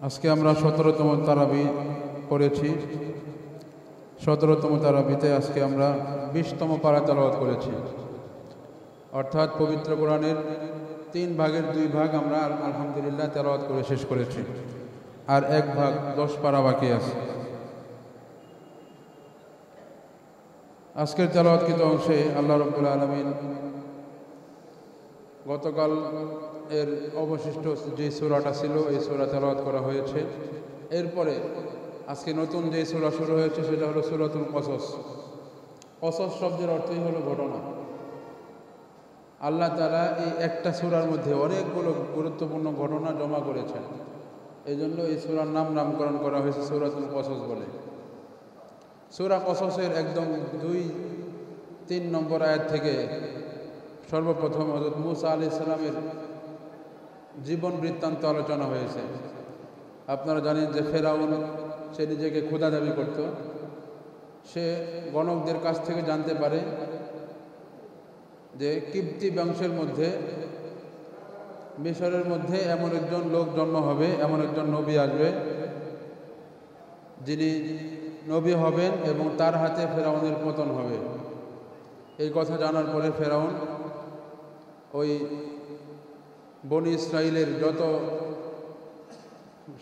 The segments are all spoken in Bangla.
আজকে আমরা 17তম তারাবি করেছি। 17তম তারাবিতে আজকে আমরা 20তম পারা তেলাওয়াত করেছি। অর্থাৎ পবিত্র কোরআনের 3 ভাগের 2 ভাগ আমরা আলহামদুলিল্লাহ তেলাওয়াত করে শেষ করেছি, আর 1 ভাগ 10 পারা বাকি আছে। আজকের তেলাওয়াতকৃত অংশে আল্লাহ রাব্বুল আলামিন গতকাল এর অবশিষ্ট যে সূরাটা ছিল এই সূরা তেলাওয়াত করা হয়েছে। এরপরে আজকে নতুন যে সূরা শুরু হয়েছে সেটা হলো সূরাতুল কসস। কসস শব্দের অর্থই হলো ঘটনা। আল্লাহ তাআলা এই একটা সূরার মধ্যে অনেকগুলো গুরুত্বপূর্ণ ঘটনা জমা করেছেন। এই জন্য এই সূরার নামকরণ করা হয়েছে সূরাতুল কসস বলে। সূরা কসসের একদম 2-3 নম্বর আয়াত থেকে সর্বপ্রথম হযরত মূসা আলাইহিস সালামের জীবন বৃত্তান্ত আলোচনা হয়েছে। আপনারা জানেন যে ফেরাউন সে নিজেকে খোদা দাবি করত। সে গণকদের কাছ থেকে জানতে পারে যে কিপ্তি বংশের মধ্যে মিশরের মধ্যে এমন একজন লোক জন্ম হবে, এমন একজন নবী আসবে যিনি নবী হবেন এবং তার হাতে ফেরাউনের পতন হবে। এই কথা জানার পরে ফেরাউন ওই বনি ইসরাইলের যত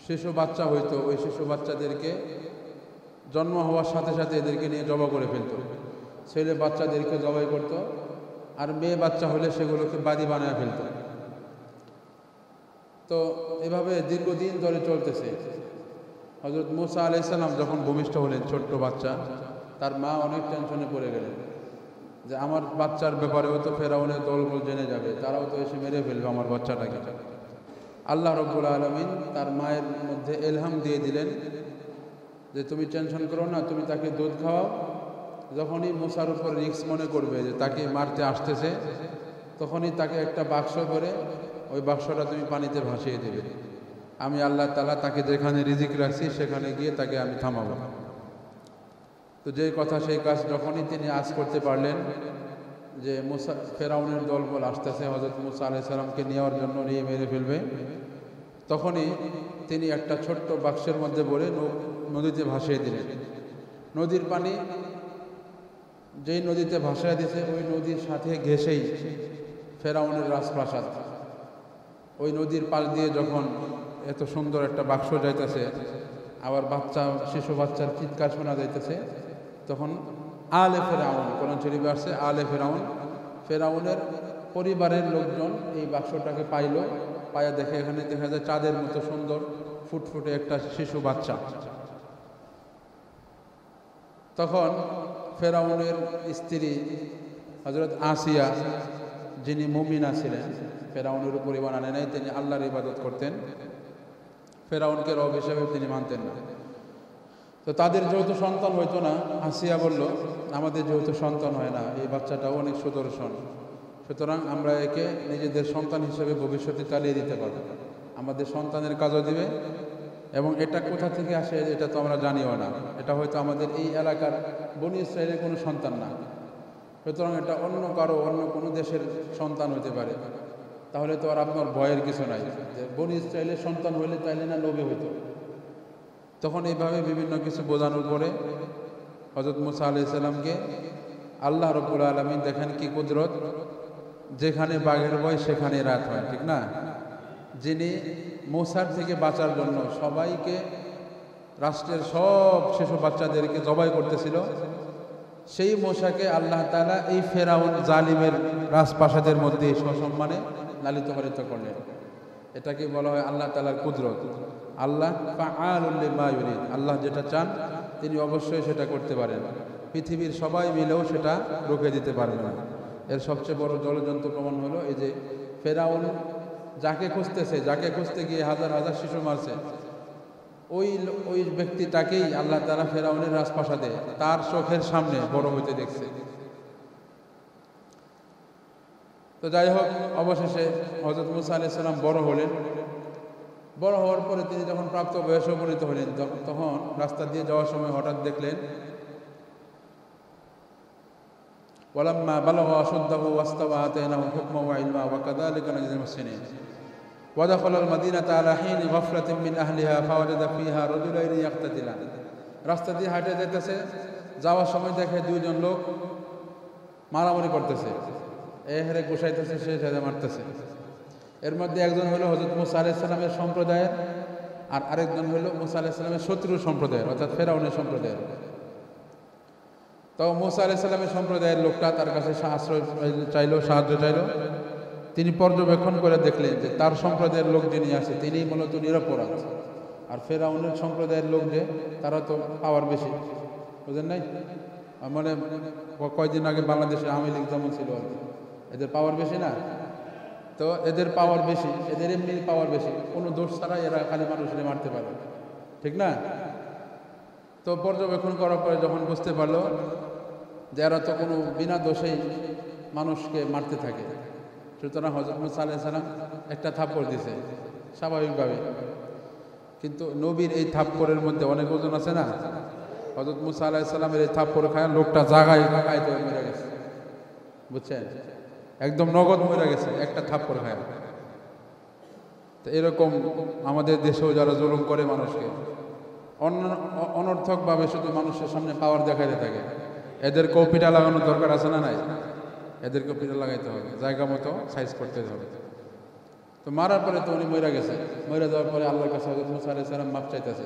শিশু বাচ্চা হইতো ওই শিশু বাচ্চাদেরকে জন্ম হওয়ার সাথে সাথে এদেরকে নিয়ে জবাই করে ফেলত। ছেলে বাচ্চাদেরকে জবাই করত, আর মেয়ে বাচ্চা হলে সেগুলোকে বাদী বানায় ফেলত। তো এভাবে দীর্ঘদিন ধরে চলতেছে। হযরত মূসা আলাইহিস সালাম যখন ভূমিষ্ঠ হলেন, ছোট্ট বাচ্চা, তার মা অনেক টেনশনে পড়ে গেলেন যে আমার বাচ্চার ব্যাপারেও তো ফেরাউনের দলবল জেনে যাবে, তারাও তো এসে মেরে ফেলবে আমার বাচ্চাটাকে। আল্লাহ রাব্বুল আলামিন তার মায়ের মধ্যে ইলহাম দিয়ে দিলেন যে তুমি টেনশন করো না, তুমি তাকে দুধ খাওয়াও। যখনই মূসার উপর রিস্ক মনে করবে যে তাকে মারতে আসতেছে, তখনই তাকে একটা বাক্স করে ওই বাক্সটা তুমি পানিতে ভাসিয়ে দেবে। আমি আল্লাহ তাআলা তাকে যেখানে রিজিক রাখছি সেখানে গিয়ে তাকে আমি থামাবো। তো যে কথা সেই কাজ যখনই তিনি আজ করতে পারলেন যে মূসা ফেরাউনের দলবল আসতেছে হযরত মূসা আলাইহিস সালামকে নেওয়ার জন্য, নিয়ে মেরে ফেলবে, তখনই তিনি একটা ছোট্ট বাক্সের মধ্যে ভরে নদীতে ভাসিয়ে দিলেন। নদীর পানি যেই নদীতে ভাসিয়ে দিয়েছে ওই নদীর সাথে ঘেঁষেই ফেরাউনের রাজপ্রাসাদ। ওই নদীর পাশ দিয়ে যখন এত সুন্দর একটা বাক্স যাইতেছে, আবার শিশু বাচ্চার চিৎকার শোনা যাইতেছে, তখন আলে ফেরাউন, কোরআন শরীফে আসছে আলে ফেরাউন, ফেরাউনের পরিবারের লোকজন এই বাক্সটাকে পায়া দেখে এখানে দেখা যায় চাঁদের মতো সুন্দর ফুটফুটে একটা শিশু বাচ্চা। তখন ফেরাউনের স্ত্রী হযরত আসিয়া, যিনি মুমিনা ছিলেন, ফেরাউনের উপর ঈমান আনে নাই, তিনি আল্লাহর ইবাদত করতেন, ফেরাউনকে রব হিসেবে তিনি মানতেন না। তো তাদের যেহেতু সন্তান হইতো না, আসিয়া বলল আমাদের যেহেতু সন্তান হয় না, এই বাচ্চাটাও অনেক সুদর্শন, সুতরাং আমরা একে নিজেদের সন্তান হিসেবে ভবিষ্যতে চালিয়ে দিতে পারব, আমাদের সন্তানের কাজও দিবে, এবং এটা কোথা থেকে আসে এটা তো আমরা জানিও না, এটা হয়তো আমাদের এই এলাকার বনি ইসরায়েলের কোনো সন্তান না, সুতরাং এটা অন্য কারো অন্য কোনো দেশের সন্তান হতে পারে। তাহলে তো আর আপনার ভয়ের কিছু নাই, যে বনি ইসরায়েলের সন্তান হইলে তাইলে না নবী হইতো। তখন এইভাবে বিভিন্ন কিছু বোঝানোর পরে হযরত মূসা আলাইহিস সালামকে আল্লাহ রাব্বুল আলামিন, দেখেন কি কুদরত, যেখানে বাঘের ভয় সেখানে রাত হয়, ঠিক না? যিনি মূসার থেকে বাঁচার জন্য সবাইকে, রাষ্ট্রের সব শিশু বাচ্চাদেরকে জবাই করতেছিল, সেই মূসাকে আল্লাহ তাআলা এই ফেরাউন জালিমের রাজপ্রাসাদের মধ্যে সসম্মানে লালিত পালিত করলেন। এটাকে বলা হয় আল্লাহ তাআলার কুদরত। আল্লাহ ফাআলুল লিমা ইউরিদ, আল্লাহ যেটা চান তিনি অবশ্যই সেটা করতে পারেন। পৃথিবীর সবাই মিলেও সেটা রুখে দিতে পারবে না। এর সবচেয়ে বড় জ্বলজ্বন্ত প্রমাণ হলো এই যে ফেরাউন যাকে খুঁজতে গিয়ে হাজার হাজার শিশু মারছে, ওই ব্যক্তিটাকেই আল্লাহ তাআলা ফেরাউনের রাজপ্রাসাদে তার চোখের সামনে বড় হইতে দেখছে। তো যাই হোক, অবশেষে হযরত মূসা আলাইহিস সালাম বড় হলেন। বড় হওয়ার পরে তিনি যখন প্রাপ্ত বয়সে উপনীত হলেন, তখন রাস্তা দিয়ে যাওয়ার সময় হঠাৎ দেখলেন ওয়ালাম্মা বালাগা আশুদ্দাহু ওয়াস্তাওয়া আতাইনাহু হুকমান ওয়া ইলমা ওয়া কাযালিকা নাজিল মুহসিনিন। ওয়াদাখালাল মাদিনাতা আলা হিনি গাফলাতিন মিন আহলিহা ফাওয়াজাদা ফিহা রাজুলাইনি ইয়াকতাতিলান। রাস্তা দিয়ে হাঁটে যেতেছে, যাওয়ার সময় দেখে দুইজন লোক মারামারি করতেছে, এ হেরে গোসাইতেছে, সে হেরে মারতেছে। এর মধ্যে একজন হলো হযরত মুসা আলাইহিস সালামের সম্প্রদায়ের, আর আরেকজন হলো মুসা আলাইহিস সালামের শত্রু সম্প্রদায়ের, অর্থাৎ ফেরাউনের সম্প্রদায়ের। তো মুসা আলাইহিস সালামের সম্প্রদায়ের লোকটা তার কাছে আশ্রয় চাইলো, সাহায্য চাইলো। তিনি পর্যবেক্ষণ করে দেখলেন যে তার সম্প্রদায়ের লোক যিনি আছে তিনি মূলত নিরপরাধ, আর ফেরাউনের সম্প্রদায়ের লোক যে তারা তো পাওয়ার বেশি, বুঝেন নাই? মানে কয়েকদিন আগে বাংলাদেশে আওয়ামী লীগ যেমন ছিল আর কি, এদের পাওয়ার বেশি না? তো এদের পাওয়ার বেশি, এদের এমনি পাওয়ার বেশি, কোনো দোষ ছাড়া এরা খালি মানুষকে মারতে পারে, ঠিক না? তো পর্যবেক্ষণ করার পরে যখন বুঝতে পারলো যে এরা তো কোনো বিনা দোষেই মানুষকে মারতে থাকে, সুতরাং হযরত মুসা আলাইহিস সালাম একটা থাপ্পড় দিছে স্বাভাবিকভাবে। কিন্তু নবীর এই থাপ্পড়ের মধ্যে অনেক ওজন আছে না? হযরত মুসা আলাইহিস সালামের এই থাপ্পড় খায় লোকটা জাগায় খাইতে মরে গেছে, বুঝছেন? একদম নগদ মরে গেছে একটা থাপ্পড় খায়। তো এরকম আমাদের দেশেও যারা জুলুম করে মানুষকে অনর্থকভাবে শুধু মানুষের সামনে পাওয়ার দেখাইতে থাকে, এদেরকেও পিঠা লাগানোর দরকার আছে না নাই? এদেরকেও পিঠা লাগাইতে হবে, জায়গা মতো সাইজ করতে হবে। তো মারার পরে তো উনি মরে গেছে, মরে যাওয়ার পরে আল্লাহর কাছে হযরত মুসা আলাইহিস সালাম মাফ চাইতেছে।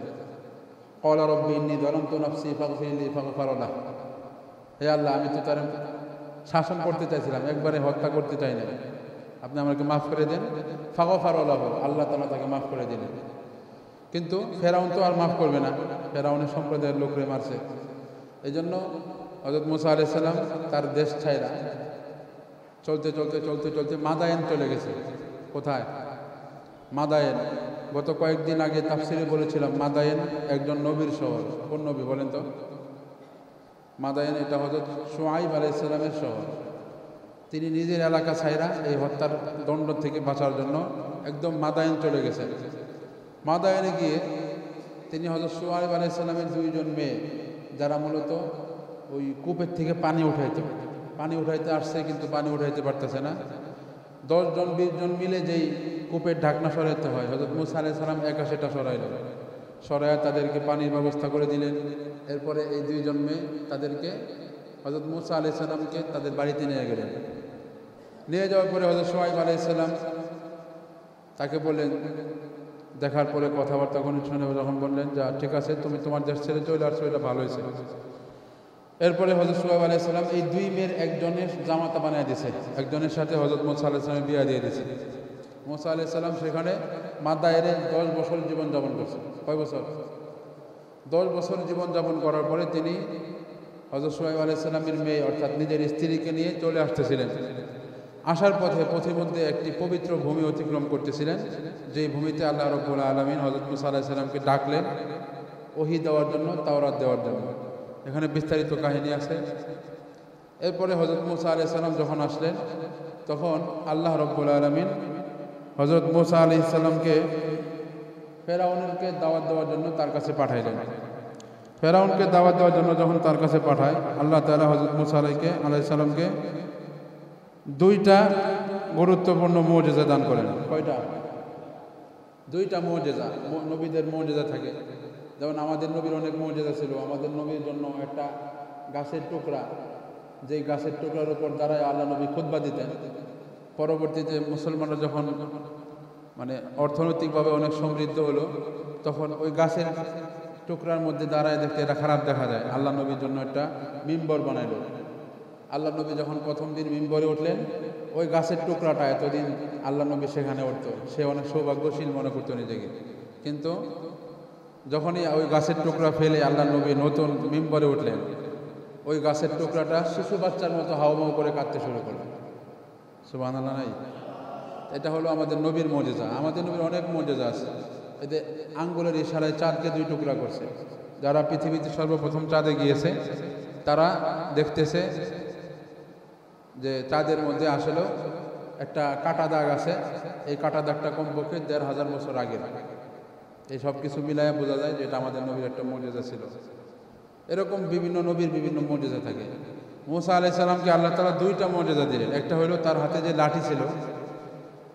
ক্বালা রাব্বি ইন্নী যালামতু নাফসি ফাগফির লি ফাগফারা লাহ। হে আল্লাহ, আমি তো তার শাসন করতে চাইছিলাম, একবারে হত্যা করতে চাই না, আপনি আমাকে মাফ করে দেন। ফাগফারা লাহ, আল্লাহ তাআলা তাকে মাফ করে দিলেন। কিন্তু ফেরাউন তো আর মাফ করবে না, ফেরাউনের সম্প্রদায়ের লোকরে মারছে। এই জন্য হযরত মুসা আলাইহিস সালাম তার দেশ ছাইরা চলতে চলতে চলতে চলতে মাদায়েন চলে গেছে। কোথায়? মাদায়েন। গত কয়েকদিন আগে তাফসিরে বলেছিলাম মাদায়েন একজন নবীর শহর। কোন নবী বলেন তো? মাদায়েন এটা হযরত শুআয়ব আলাইহিস সালামের শহর। তিনি নিজের এলাকা ছাইরা এই হত্যার দণ্ড থেকে বাঁচার জন্য একদম মাদায়েন চলে গেছেন। মাদায়েনে গিয়ে তিনি হযরত শুআয়ব আলাইহিস সালামের দুইজন মেয়ে, যারা মূলত ওই কূপের থেকে পানি উঠাইতে আসছে, কিন্তু পানি উঠাইতে পারতেছে না। 10 জন 20 জন মিলে যেই কূপের ঢাকনা সরাইতে হয়, হযরত মুসা আলাইহিস সালাম একা সেটা সরাইয়া তাদেরকে পানির ব্যবস্থা করে দিলেন। এরপরে এই দুইজন মেয়ে তাদেরকে হযরত মুসা আলাইহিস সালামকে তাদের বাড়িতে নিয়ে গেলেন। নিয়ে যাওয়ার পরে হযরত শুআয়ব আলাইহিস সালাম তাকে বললেন, দেখার পরে কথাবার্তা শুনে যখন বললেন যে ঠিক আছে, তুমি তোমার দেশ ছেড়ে চলে আসছো, এটা ভালো হয়েছে। এরপরে হযরত শুআয়ব আলাইহিস সালাম এই দুই মেয়ের একজনের জামাতা বানিয়ে দিয়েছে, একজনের সাথে হযরত মুসা আলাইহিস সালামের বিয়ে দিয়ে দিয়েছে। মুসা আলাইহিস সালাম সেখানে মাদায়েনে 10 বছর জীবনযাপন করছে। কয় বছর? 10 বছর জীবনযাপন করার পরে তিনি হযরত শুআয়ব আলাইহিস সালামের মেয়ে অর্থাৎ নিজের স্ত্রীকে নিয়ে চলে আসতেছিলেন। আসার পথে মধ্যে একটি পবিত্র ভূমি অতিক্রম করতেছিলেন, যেই ভূমিতে আল্লাহ রাব্বুল আলামিন হযরত মুসা আলাইহিস সালামকে ডাকলেন ওহী দেওয়ার জন্য, তাওরাত দেওয়ার জন্য। এখানে বিস্তারিত কাহিনী আছে। এরপরে হযরত মুসা আলাইহিস সালাম যখন আসলেন, তখন আল্লাহ রাব্বুল আলামিন হযরত মুসা আলাইহিস সালামকে ফেরাউনকে দাওয়াত দেওয়ার জন্য তার কাছে পাঠাইলেন। ফেরাউনকে দাওয়াত দেওয়ার জন্য যখন তার কাছে পাঠায়, আল্লাহ তাআলা হযরত মুসা আলাইহিস সালামকে 2টা গুরুত্বপূর্ণ মুজিজা দান করেন। কয়টা? 2টা মুজিজা। নবীদের মুজিজা থাকে, যেমন আমাদের নবীর অনেক মুজিজা ছিল। আমাদের নবীর জন্য একটা গাছের টুকরা, যেই গাছের টুকরার উপর দাঁড়ায় আল্লাহ নবী খুতবা দিতেন। পরবর্তীতে মুসলমানরা যখন অর্থনৈতিকভাবে অনেক সমৃদ্ধ হলো, তখন ওই গাছের টুকরার মধ্যে দাঁড়ায় দেখতে এটা খারাপ দেখা যায়, আল্লাহ নবীর জন্য একটা মিম্বর বানাইল। আল্লাহ নবী যখন প্রথম দিন মিম্বরে উঠলেন, ওই গাছের টুকরাটা এতদিন আল্লাহ নবী সেখানে উঠতো, সে অনেক সৌভাগ্যশীল মনে করতো নিজেকে। কিন্তু যখনই ওই গাছের টুকরা ফেলে আল্লাহ নবী নতুন মিম্বরে উঠলেন, ওই গাছের টুকরাটা শিশু বাচ্চার মতো হাউমাউ করে কাঁদতে শুরু করলেন। সুবহানাল্লাহ নাই? এটা হলো আমাদের নবীর মুজিজা। আমাদের নবীর অনেক মুজিজা আছে। এতে আঙ্গুলের ইশারায় চাঁদকে 2 টুকরা করছে। যারা পৃথিবীতে সর্বপ্রথম চাঁদে গিয়েছে তারা দেখতেছে যে চাঁদের মধ্যে আসলে একটা কাটা দাগ আছে। এই কাটা দাগটা কমপক্ষে 1500 বছর আগের। এই সব কিছু মিলাইয়া বোঝা যায় যে এটা আমাদের নবীর একটা মুজিজা ছিল। এরকম বিভিন্ন নবীর বিভিন্ন মুজিজা থাকে। মুসা আলাইহিস সালামকে আল্লাহ তাআলা 2টা মুজিজা দিলেন। একটা হলো তার হাতে যে লাঠি ছিল,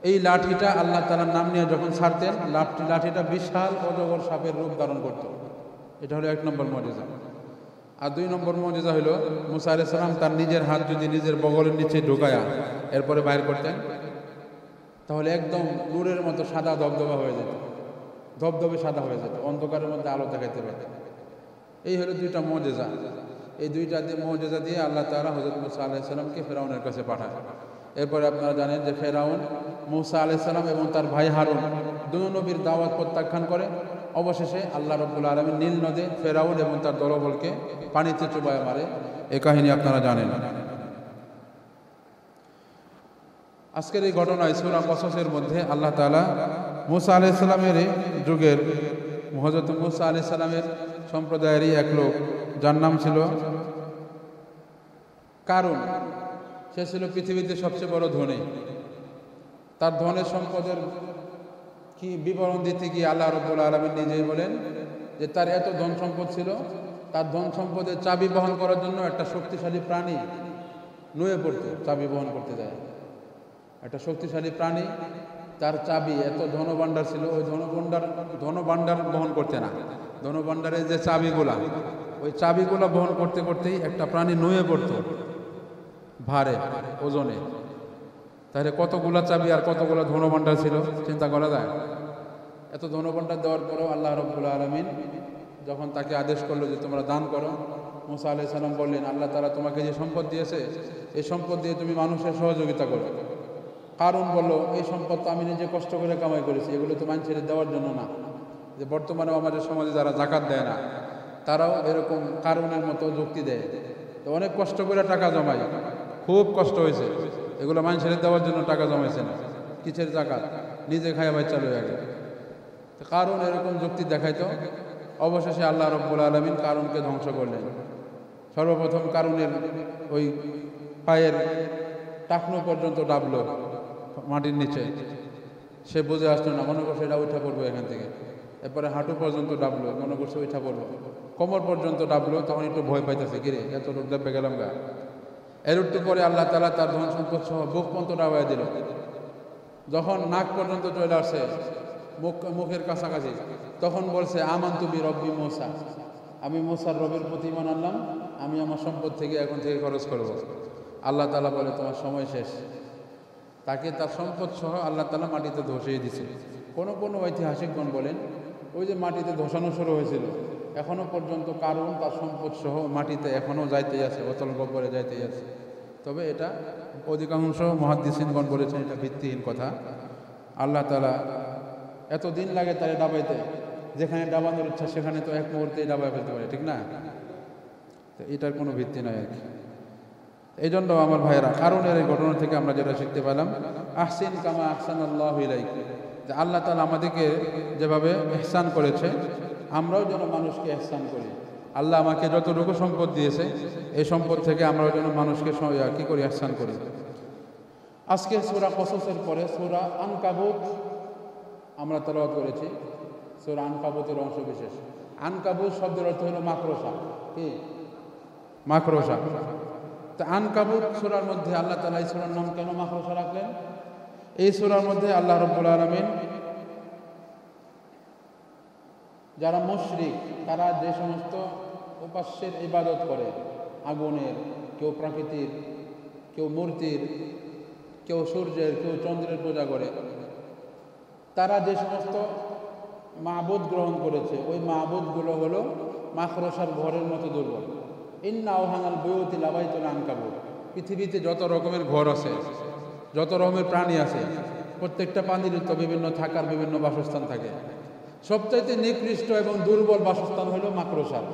এই লাঠিটা আল্লাহ তাআলার নাম নিয়ে যখন ছাড়তেন, লাঠিটা বিশাল অজগর সাপের রূপ ধারণ করত। এটা হলো 1 নম্বর মুজিজা। আর 2 নম্বর মুজিজা হলো মুসা আলাইহিস সালাম তার নিজের হাত যদি নিজের বগলের নিচে ঢোকায়া এরপরে বাইর করতেন, তাহলে একদম নূরের মতো সাদা ধবধবা হয়ে যেত, ধবধবে সাদা হয়ে যেত, অন্ধকারের মধ্যে আলো দেখাইতে পারত। এই হলো 2টা মুজিজা। এই 2টা মুজিজা দিয়ে আল্লাহ তাআলা হযরত মুসা আলাইহিস সালামকে ফেরাউনের কাছে পাঠায়। এরপরে আপনারা জানেন যে ফেরাউন মুসা আলাইহিস সালাম এবং তার ভাই হারুন দুই নবীর দাওয়াত প্রত্যাখ্যান করে অবশেষে আল্লাহ রাব্বুল আলামিন নীল নদে ফেরাউন এবং তার দলবলকে পানিতে চুবায় মারে। এই কাহিনী আপনারা জানেন। আজকের এই ঘটনায় সূরা কসসের মধ্যে আল্লাহ তাআলা মুসা আলাইহিস সালামের যুগের হযরত মুসা আলাইহিস সালামের সম্প্রদায়েরই এক লোক, যার নাম ছিল কারুন। সে ছিল পৃথিবীতে সবচেয়ে বড় ধনী। তার ধনের সম্পদের কি বিবরণ দিতে গিয়ে আল্লাহ রাব্বুল আলামিন নিজেই বলেন যে তার এত ধন সম্পদ ছিল, তার ধন সম্পদের চাবি বহন করার জন্য একটা শক্তিশালী প্রাণী নুয়ে পড়তো চাবি বহন করতে যায়। একটা শক্তিশালী প্রাণী, তার চাবি, এত ধনভাণ্ডার ছিল, ওই ধনভাণ্ডার বহন করতে না, ধনভাণ্ডারের যে চাবিগুলা, ওই চাবিগুলা বহন করতে করতেই একটা প্রাণী নুয়ে পড়তো ভারে ওজনে। তাহলে কতগুলা চাবি আর কতগুলা ধনভাণ্ডার ছিল চিন্তা করা যায়। এত ধনভাণ্ডার দেওয়ার পরেও আল্লাহ রাব্বুল আলামিন যখন তাকে আদেশ করলো যে তোমরা দান করো, মুসা আলাইহিস সালাম বললেন আল্লাহ তাআলা তোমাকে যে সম্পদ দিয়েছে এই সম্পদ দিয়ে তুমি মানুষের সহযোগিতা করো। কারণ বলল এই সম্পদ তো আমি নিজে কষ্ট করে কামাই করেছি, এগুলো তো মানুষের দেওয়ার জন্য না। যে বর্তমানে আমাদের সমাজে যারা যাকাত দেয় না তারাও এরকম কারণের মতো যুক্তি দেয়, তো অনেক কষ্ট করে টাকা জমায়, খুব কষ্ট হয়েছে, এগুলো মানুষের দেওয়ার জন্য টাকা জমাইছে না, কিসের যাকাত, নিজে খায় ভাই চালু আগে। কারণ এরকম যুক্তি দেখাইতো। অবশেষে আল্লাহ রাব্বুল আলামিন কারণকে ধ্বংস করলেন। সর্বপ্রথম কারণের ওই পায়ের টাকনো পর্যন্ত ডাবলো মাটির নিচে, সে বুঝে আসলো না, মনে করছে এটা উঠা পড়বো এখান থেকে। এরপরে হাঁটু পর্যন্ত ডাবলো, মনে করছে উঠা পড়বো। কোমর পর্যন্ত ডাবলো, তখন একটু ভয় পাইতেছে, কিরে এত লোক ডাবে গেলাম গা। এর একটু পরে আল্লাহ তাআলা তার ধন সম্পদ সহ বুক পর্যন্ত ডাবাই দিল। যখন নাক পর্যন্ত চলে আসছে, মুখের কাছাকাছি, তখন বলছে আমানতু বি রব্বি মুসা, আমি মুসার রবের প্রতি ঈমান আনলাম, আমি আমার সম্পদ থেকে এখন থেকে খরচ করব। আল্লাহ তাআলা বলে তোমার সময় শেষ। তাকে তার সম্পদ সহ আল্লাহ তাআলা মাটিতে ধসিয়ে দিছে। কোনো ঐতিহাসিকগণ বলেন ওই যে মাটিতে ধসানো শুরু হয়েছিল, এখনো পর্যন্ত কারণ তার সম্পদ সহ মাটিতে এখনও যাইতেই আছে, অতল গহ্বরে যাইতেই আছে। তবে এটা অধিকাংশ মুহাদ্দিসিনগণ বলেছেন এটা ভিত্তিহীন কথা। আল্লাহ তাআলা এত দিন লাগে তারে ডাবাইতে, যেখানে ডাবানোর ইচ্ছা সেখানে তো এক মুহূর্তেই ডাবাই ফেলতে পারে, ঠিক না? তো এটার কোনো ভিত্তি নাই আর কি। এই জন্য আমার ভাইয়েরা, কারণের এই ঘটনা থেকে আমরা যেটা শিখতে পেলাম, আহসিন কামা আহসানাল্লাহু ইলাইক, যে আল্লাহ তাআলা আমাদেরকে যেভাবে ইহসান করেছে আমরাও যেন মানুষকে ইহসান করি। আল্লাহ আমাকে যতটুকু সম্পদ দিয়েছে এই সম্পদ থেকে আমরাও যেন মানুষকে কি করি, ইহসান করি। আজকে সূরা কসসের পরে সূরা আনকাবুত আমরা তেলাওয়াত করেছি। সূরা আনকাবুতের অংশ বিশেষ। আনকাবুত শব্দের অর্থ হলো মাকড়সা। কি মাকড়সা? তা আনকাবুত সূরার মধ্যে আল্লাহ তাআলা এই সূরার নাম কেন মাকড়সা রাখলেন? এই সূরার মধ্যে আল্লাহ রাব্বুল আলামিন যারা মুশরিক, তারা যে সমস্ত উপাস্যের ইবাদত করে, আগুনের, কেউ প্রাকৃতিক, কেউ মূর্তির, কেউ সূর্যের, কেউ চন্দ্রের পূজা করে, তারা যে সমস্ত মাবুদ গ্রহণ করেছে ওই মাবুদগুলো হলো মাকড়সার ঘরের মতো দুর্বল। ইন্না আওহানাল বুয়ুতি লাবাইতুল আনকাবুত। পৃথিবীতে যত রকমের ঘর আছে, যত রকমের প্রাণী আছে, প্রত্যেকটা প্রাণীর তো বিভিন্ন থাকার বিভিন্ন বাসস্থান থাকে। সবচাইতে নিকৃষ্ট এবং দুর্বল বাসস্থান হলো মাকড়সার।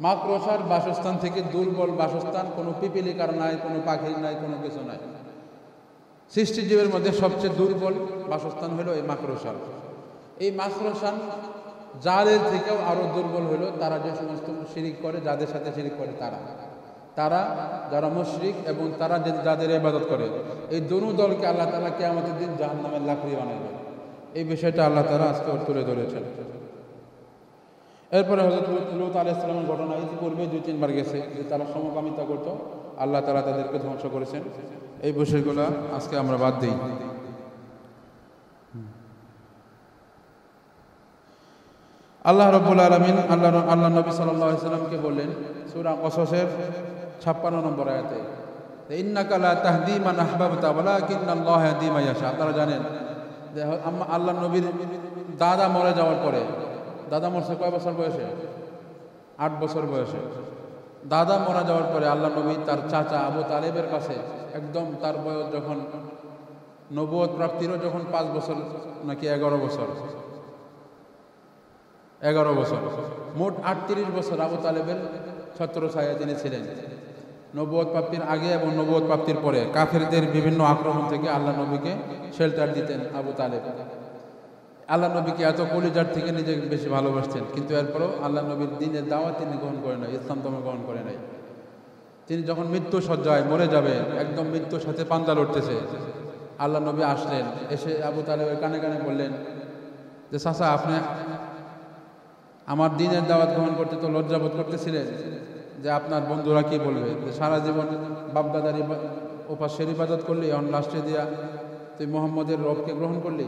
মাকড়সার বাসস্থান থেকে দুর্বল বাসস্থান কোনো পিপিলিকার নাই, কোনো পাখির নাই, কোনো কিছু নাই। সৃষ্টিজীবের মধ্যে সবচেয়ে দুর্বল বাসস্থান হলো এই মাকড়সার। এই মাকড়সার জালের থেকেও আরো দুর্বল হলো তারা যে সমস্ত শিরিক করে, যাদের সাথে শিরিক করে তারা যারা মুশরিক এবং তারা যাদের ইবাদত করে, এই দুনো দলকে আল্লাহ তাআলা কিয়ামতের দিন জাহান্নামের লাকড়ি বানাবেন। এই বিষয়টা আল্লাহ তাআলা আজকে তুলে ধরেছেন। এরপরে হযরত লূত আলাইহিস সালামের ঘটনা ইতিপূর্বে 2-3 বার গেছে, যে তারা সমকামিতা করত, আল্লাহ তাআলা তাদেরকে ধ্বংস করেছেন। এই বিষয়গুলো আজকে আমরা বাদ দিই। আল্লাহ রাব্বুল আলামিন আল্লাহ নবী সাল্লাল্লাহু আলাইহি সাল্লামকে বললেন সূরা কসসের 56 নম্বর আয়াতে, ইন্নাকা লা তাহদি মান আহবাবতা ওয়ালাকিন্নাল্লাহু ইয়াহদি মান ইয়াশা। আপনারা জানেন যে আল্লাহ নবীর দাদা মরে যাওয়ার পরে, দাদা মরছে কয় বছর বয়সে? 8 বছর বয়সে। দাদা মারা যাওয়ার পরে আল্লাহ নবী তার চাচা আবু তালেবের কাছে একদম তার বয়স যখন নবুয়ত প্রাপ্তিরও যখন 5 বছর নাকি 11 বছর, মোট 38 বছর আবু তালেবের ছত্রছায়ায় তিনি ছিলেন। নবুয়ত প্রাপ্তির আগে এবং নবুয়ত প্রাপ্তির পরে কাফেরদের বিভিন্ন আক্রমণ থেকে আল্লাহ নবীকে শেল্টার দিতেন আবু তালেব। আল্লাহ নবীকে এত কলিজার থেকে নিজেকে বেশি ভালোবাসতেন, কিন্তু এরপরও আল্লাহ নবীর দিনের দাওয়াত তিনি গ্রহণ করে নাই, ইসলাম ধর্ম গ্রহণ করে নাই। তিনি যখন মৃত্যু সজ্জায় মরে যাবে, একদম মৃত্যুর সাথে পাঞ্জা লড়তেছে, আল্লাহ নবী আসলেন, এসে আবু তালেবের কানে কানে বললেন যে চাচা, আপনি আমার দিনের দাওয়াত গ্রহণ করতে তো লজ্জাবোধ করতেছিলেন যে আপনার বন্ধুরা কি বলবে, যে সারা জীবন বাপদাদার উপাস্যের ইবাদত করলি, এখন লাস্টে দিয়া তুই মোহাম্মদের রবকে গ্রহণ করলি,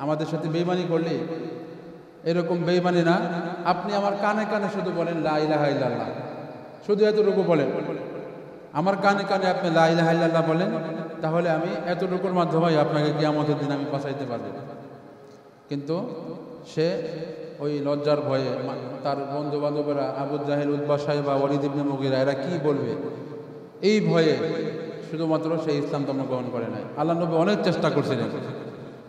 আমাদের সাথে বেঈমানি করলি। এরকম বেঈমানি না, আপনি আমার কানে কানে শুধু বলেন লা ইলাহা ইল্লাল্লাহ, শুধু এতটুকু বলেন, আমার কানে কানে আপনি লা ইলাহা ইল্লাল্লাহ বলেন, তাহলে আমি এতটুকুর মাধ্যমে আপনাকে কিয়ামতের দিন আমি বাঁচাইতে পারবো। কিন্তু সে ওই লজ্জার ভয়ে, তার বন্ধু বান্ধবেরা আবু জাহেল, উতবা সাইবা, ওয়ালিদ ইবনে মুগীরা এরা কি বলবে, এই ভয়ে শুধুমাত্র সেই ইসলাম ধর্ম গ্রহণ করে নাই। আল্লাহ নবী অনেক চেষ্টা করছিলেন।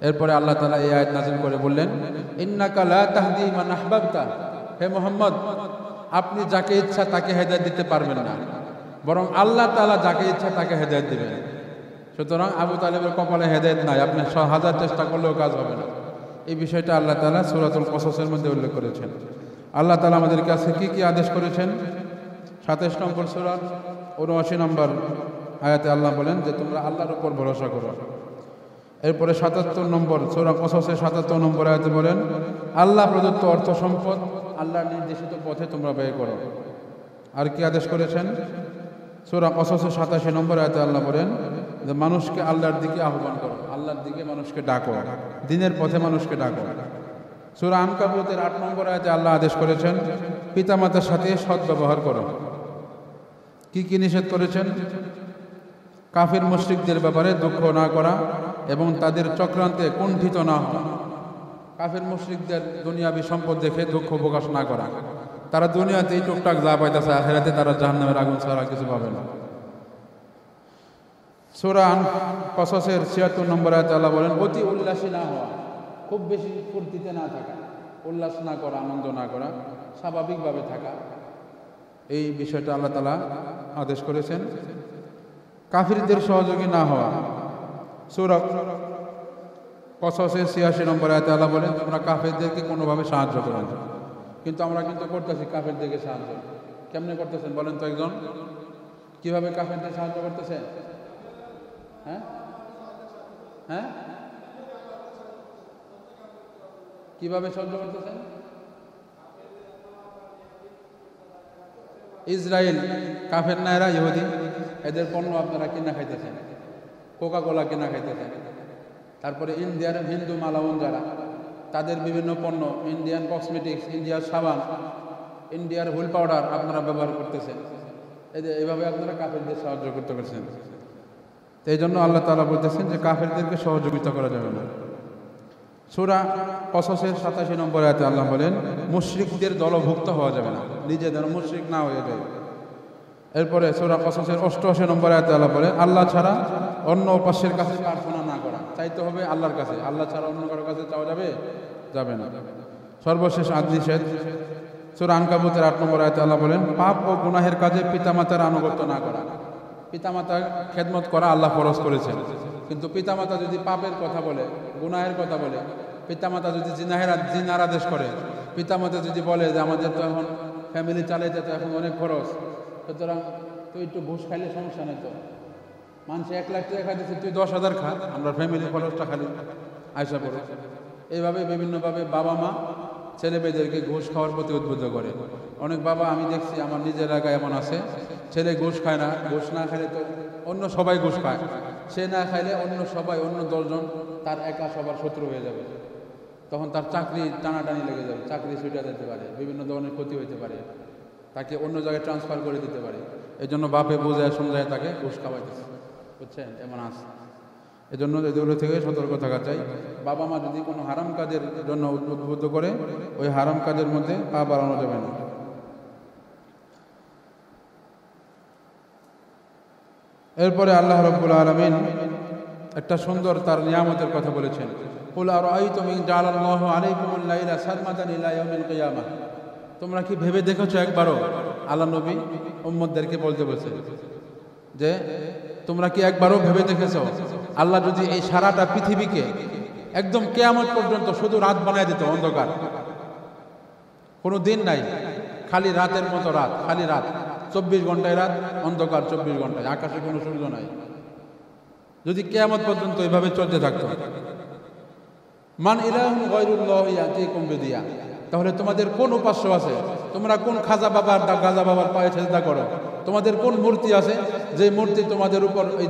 এরপরে আল্লাহ তাআলা এই আয়াত নাযিল করে বললেন, ইন্নাকা লা তাহদি মান আহবাবতা, হে মুহাম্মদ, আপনি যাকে ইচ্ছা তাকে হেদায়েত দিতে পারবেন না, বরং আল্লাহ তাআলা যাকে ইচ্ছা তাকে হেদায়েত দিবেন। সুতরাং আবু তালেবের কপালে হেদায়েত নাই, আপনি 1000 চেষ্টা করলেও কাজ হবে না। এই বিষয়টা আল্লাহ তাআলা সূরাতুল কসসের মধ্যে উল্লেখ করেছেন। আল্লাহ তাআলা আমাদের কাছে কি কি আদেশ করেছেন? 27 নম্বর সূরা 79 নম্বর আয়াতে আল্লাহ বলেন যে তোমরা আল্লাহর উপর ভরসা করো। এরপরে 77 নম্বর সূরা কসসের 77 নম্বর আয়াতে বলেন আল্লাহ প্রদত্ত অর্থ সম্পদ আল্লাহর নির্দেশিত পথে তোমরা ব্যয় করো। আর কি আদেশ করেছেন? সূরা কসসের 87 নম্বর আয়াতে আল্লাহ বলেন যে মানুষকে আল্লাহর দিকে আহ্বান করো, আল্লাহর দিকে মানুষকে ডাকো, দ্বীনের পথে মানুষকে ডাকো। সূরা আনকাবুতের 8 নম্বর আয়াতে আল্লাহ আদেশ করেছেন পিতামাতার সাথে সৎ ব্যবহার করো। কি কি নিষেধ করেছেন? কাফির মুশরিকদের ব্যাপারে দুঃখ না করা এবং তাদের চক্রান্তে কুণ্ঠিত না হওয়া। কাফির মুশরিকদের দুনিয়াবী সম্পদ দেখে দুঃখ প্রকাশ না করা। তারা দুনিয়াতেই টুকটাক যা পাইতেছে, আখিরাতে তারা জাহান্নামের আগুন ছাড়া কিছু পাবে না। সূরা কসসের 76 নম্বর আয়াতে আল্লাহ বলেন অতি উল্লাসী না হওয়া, খুব বেশি ফুর্তিতে না থাকা, উল্লাস না করা, আনন্দ না করা, স্বাভাবিকভাবে থাকা। এই বিষয়টা আল্লাহ তাআলা আদেশ করেছেন। কাফিরদের সহযোগী না হওয়া। সূরা কসসের 86 নম্বর আয়াতে আল্লাহ বলেন তোমরা কাফিরদেরকে কোনোভাবে সাহায্য করো না। কিন্তু আমরা কিন্তু করতেছি কাফিরদেরকে সাহায্য। কেমনে করতেছেন বলেন তো একজন? কিভাবে কাফিরদের সাহায্য করতেছেন? হ্যাঁ হ্যাঁ কিভাবে সাহায্য করতেছেন? ইসরায়েল কাফের না এরা ইহুদি, এদের পণ্য আপনারা কিনা খাইতেছেন, কোকা কোলা কিনা খাইতেছেন। তারপরে ইন্ডিয়ার হিন্দু মালাউন যারা, তাদের বিভিন্ন পণ্য, ইন্ডিয়ান কসমেটিক্স, ইন্ডিয়ার সাবান, ইন্ডিয়ার হুইল পাউডার আপনারা ব্যবহার করতেছেন। এইভাবে আপনারা কাফেরদের সাহায্য করতে পারছেন। তো এই জন্য আল্লাহ তাআলা বলতেছেন যে কাফেরদেরকে সহযোগিতা করা যাবে না। সূরা কসসের 87 নম্বর আয়াতে আল্লাহ বলেন মুশরিকদের দলভুক্ত হওয়া যাবে না, নিজেদের মুশরিক না হয়ে যায়। এরপরে সূরা কসসের 88 নম্বর আয়াতে আল্লাহ বলেন আল্লাহ ছাড়া অন্য উপাস্যের কাছে প্রার্থনা না করা, চাইতে হবে আল্লাহর কাছে। আল্লাহ ছাড়া অন্য কারোর কাছে চাওয়া যাবে না। সর্বশেষ নিষেধ সূরা আনকাবুতের 8 নম্বর আয়াতে আল্লাহ বলেন পাপ ও গুনাহের কাজে পিতামাতার আনুগত্য না করা। পিতামাতার খেদমত করা আল্লাহ ফরজ করেছেন, কিন্তু পিতামাতা যদি পাপের কথা বলে, গুনাহের কথা বলে, পিতামাতা যদি জিনার আদেশ করে, পিতামাতা যদি বলে যে আমাদের তো এখন ফ্যামিলি চালাইতে তো এখন অনেক খরচ, সুতরাং তুই একটু ঘুষ খাইলে সমস্যা নেই, তো মানুষ 1 লাখ টাকা খাইতেছে, তুই 10,000 খা, আমরা ফ্যামিলি খরচটা খালি আয়সা পড়ে। এইভাবে বিভিন্নভাবে বাবা মা ছেলে মেয়েদেরকে ঘুষ খাওয়ার প্রতি উদ্বুদ্ধ করে। অনেক বাবা আমি দেখছি, আমার নিজের এলাকায় এমন আছে, ছেলে ঘুষ খায় না, ঘুষ না খাইলে তো অন্য সবাই ঘুষ খায়, সে না খাইলে অন্য সবাই, অন্য 10 জন তার একা সবার শত্রু হয়ে যাবে। তখন তার চাকরি টানাটানি লেগে যাবে, চাকরি ছুটে যেতে পারে, বিভিন্ন ধরনের ক্ষতি হতে পারে, তাকে অন্য জায়গায় ট্রান্সফার করে দিতে পারে। এই জন্য বাপে বোঝায় সমঝায় তাকে ঘুষ খাওয়াইতেছে, বুঝছেন? এমন আছে। এই জন্য এগুলো থেকে সতর্ক থাকা চাই। বাবা মা যদি কোনো হারাম কাজের জন্য উদ্বুদ্ধ করে, ওই হারাম কাজের মধ্যে পা বাড়ানো যাবে না। এরপরে আল্লাহ রাব্বুল আলামিন একটা সুন্দর তার নিয়ামতের কথা বলেছেন। কুল আরাআইতুম ইন জাআলাল্লাহু আলাইকুমুল লাইলা সারমাদান ইলা ইয়াউমিল কিয়ামাহ। তোমরা কি ভেবে দেখেছো একবারও? আল্লাহ নবী উম্মতদেরকে বলতে বলছেন যে তোমরা কি একবারও ভেবে দেখেছো আল্লাহ যদি এই সারাটা পৃথিবীকে একদম কিয়ামত পর্যন্ত শুধু রাত বানায় দিত, অন্ধকার, কোনো দিন নাই, খালি রাতের মতো রাত, খালি রাত, 24 ঘন্টায় রাত, অন্ধকার 24 ঘন্টায়, আকাশে কোনো সূর্য নাই, যদি কিয়ামত পর্যন্ত এইভাবে চলতে থাকতো। মান ইলাহুন গায়রুল্লাহি ইয়াতিকুম বিদিয়া। তাহলে তোমাদের কোন উপাস্য আছে? তোমরা কোন খাজা বাবার গাজা বাবার পায়ে সেজদা করো? তোমাদের কোন মূর্তি আছে যে মূর্তি তোমাদের উপর ওই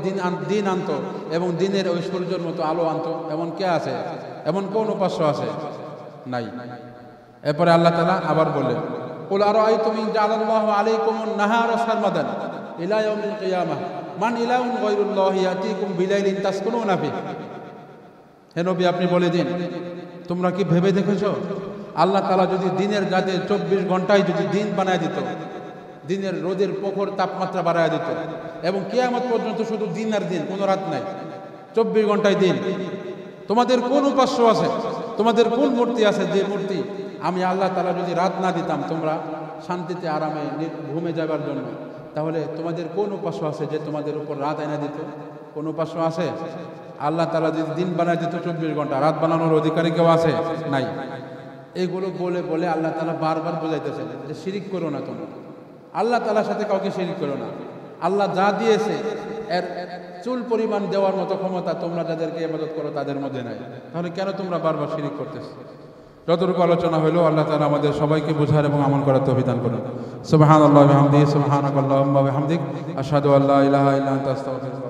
দিন আনতো এবং দিনের ওই সূর্যের মতো আলো আনতো? এমন কে আছে? এমন কোন উপাস্য আছে? নাই। এরপরে আল্লাহ তাআলা আবার বললেন, কুল আরাআইতুম ইন জাআলাল্লাহু আলাইকুমুন নাহারা সারমাদান ইলা ইয়াউমিল কিয়ামাহ মান ইলাহুন গায়রুল্লাহি ইয়াতিকুম বিলাইলিন তাসকুনুনা ফিহি। হে নবী, আপনি বলে দিন, তোমরা কি ভেবে দেখেছো আল্লাহ তাআলা যদি দিনের রাতে 24 ঘন্টায় যদি দিন বানায় দিত, দিনের রোদের প্রখর তাপমাত্রা বাড়ায় দিত এবং কিয়ামত পর্যন্ত শুধু দিন আর দিন, কোনো রাত নাই, 24 ঘন্টায় দিন, তোমাদের কোন উপাস্য আছে? তোমাদের কোন মূর্তি আছে যে মূর্তি আমি আল্লাহ তাআলা যদি রাত না দিতাম তোমরা শান্তিতে আরামে ঘুমে যাবার জন্য, তাহলে তোমাদের কোন উপাস্য আছে যে তোমাদের উপর রাত এনে দিত? কোন উপাস্য আছে? আল্লাহ তাআলা যদি দিন বানায় দিত 24 ঘন্টা, রাত বানানোর অধিকারী কেউ আছে? নাই। এইগুলো বলে বলে আল্লাহ তাআলা বারবার বোঝাইতেছেন যে শিরিক করো না, তোমরা আল্লাহ তাআলার সাথে কাউকে শিরিক করো না। আল্লাহ যা দিয়েছে এর চুল পরিমাণ দেওয়ার মতো ক্ষমতা তোমরা যাদেরকে ইবাদত করো তাদের মধ্যে নাই। তাহলে কেন তোমরা বারবার শিরিক করতেছো? যতটুকু আলোচনা হলো আল্লাহ তাআলা আমাদের সবাইকে বোঝার এবং আমল করার তৌফিক দান করুন। সুবহানাল্লাহি ওয়া বিহামদিহি, সুবহানাকাল্লাহুম্মা ওয়া বিহামদিক, আশহাদু আল্লা ইলাহা ইল্লা আনতা আস্তাগফিরুকা।